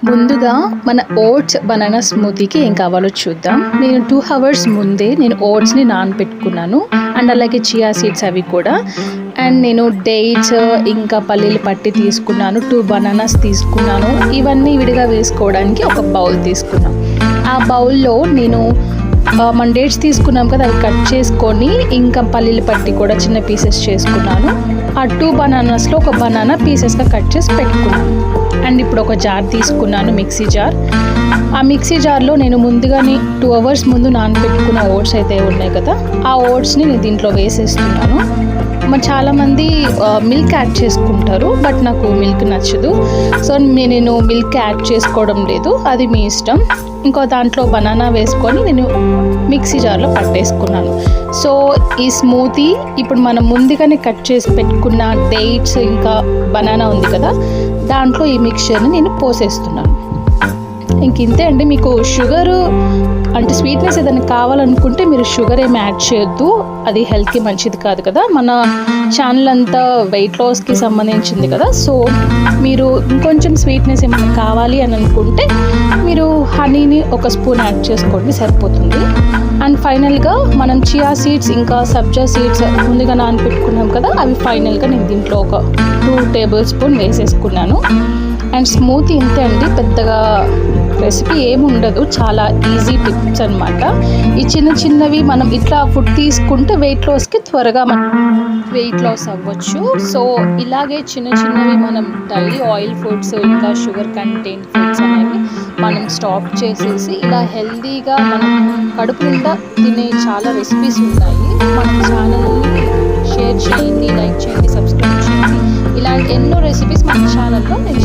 ముందుగా మన oats banana స్మూతీకి ఏం కావాలో చూద్దాం. నేను 2 hours ముందే నేను ఓట్స్ని నానబెట్టుకున్నాను. అండ్ అలాగే చియా సీడ్స్ అవి కూడా. అండ్ నేను డేట్స్ ఇంకా పల్లీలు పట్టి తీసుకున్నాను. 2 బనానాస్ తీసుకున్నాను. ఇవన్నీ విడిగా వేసుకోవడానికి ఒక బౌల్ తీసుకున్నాను. ఆ బౌల్లో నేను మన డేట్స్ తీసుకున్నాం కదా, అవి కట్ చేసుకొని ఇంకా పల్లీలు పట్టి కూడా చిన్న పీసెస్ చేసుకున్నాను. ఆ 2 బనానాస్లో ఒక బనానా పీసెస్గా కట్ చేసి పెట్టుకున్నాను. అండ్ ఇప్పుడు ఒక జార్ తీసుకున్నాను, మిక్సీ జార్. ఆ మిక్సీ జార్లో నేను ముందుగానే 2 hours ముందు నానబెట్టుకున్న ఓట్స్ అయితే ఉన్నాయి కదా, ఆ ఓట్స్ని నేను దీంట్లో వేసేస్తున్నాను. మరి చాలామంది మిల్క్ యాడ్ చేసుకుంటారు, బట్ నాకు మిల్క్ నచ్చదు. సో నేను మిల్క్ యాడ్ చేసుకోవడం లేదు, అది మీ ఇష్టం. ఇంకో దాంట్లో బనానా వేసుకొని నేను మిక్సీ జార్లో పట్టేసుకున్నాను. సో ఈ స్మూతీ ఇప్పుడు మనం ముందుగానే కట్ చేసి పెట్టుకున్న డేట్స్ ఇంకా బనానా ఉంది కదా, దాంట్లో ఈ మిక్చర్ని నేను పోసేస్తున్నాను. ఇంతే అండి. మీకు షుగర్ అంటే స్వీట్నెస్ ఏదైనా కావాలనుకుంటే మీరు షుగర్ ఏమి యాడ్ చేయొద్దు, అది హెల్త్కి మంచిది కాదు కదా. మన ఛానల్ అంతా వెయిట్ లాస్కి సంబంధించింది కదా, సో మీరు ఇంకొంచెం స్వీట్నెస్ ఏమైనా కావాలి అని అనుకుంటే మీరు హనీని ఒక స్పూన్ యాడ్ చేసుకోండి, సరిపోతుంది. అండ్ ఫైనల్గా మనం చియా సీడ్స్ ఇంకా సబ్జా సీడ్స్ ముందుగా నానబెట్టుకున్నాం కదా, అవి ఫైనల్గా నేను దీంట్లో ఒక 2 tablespoon వేసేసుకున్నాను. అండ్ స్మూతీ ఇంతే అండి, పెద్దగా రెసిపీ ఏమి ఉండదు, చాలా ఈజీ టిప్స్ అనమాట. ఈ చిన్నవి మనం ఇట్లా ఫుడ్ తీసుకుంటే వెయిట్ లాస్కి త్వరగా వెయిట్ లాస్ అవ్వచ్చు. సో ఇలాగే చిన్నవి మనం డైలీ ఆయిల్ ఫుడ్స్ ఇంకా షుగర్ కంటెంట్ ఫుడ్స్ అనేవి మనం స్టాప్ చేసేసి ఇలా హెల్తీగా మనం కడుపు నిండా తినే చాలా రెసిపీస్ ఉన్నాయి. మన ఛానల్ని షేర్ చేయండి, లైక్ చేయండి, సబ్స్క్రైబ్ చేయండి. ఇలాంటి ఎన్నో రెసిపీస్ మన ఛానల్లో నేను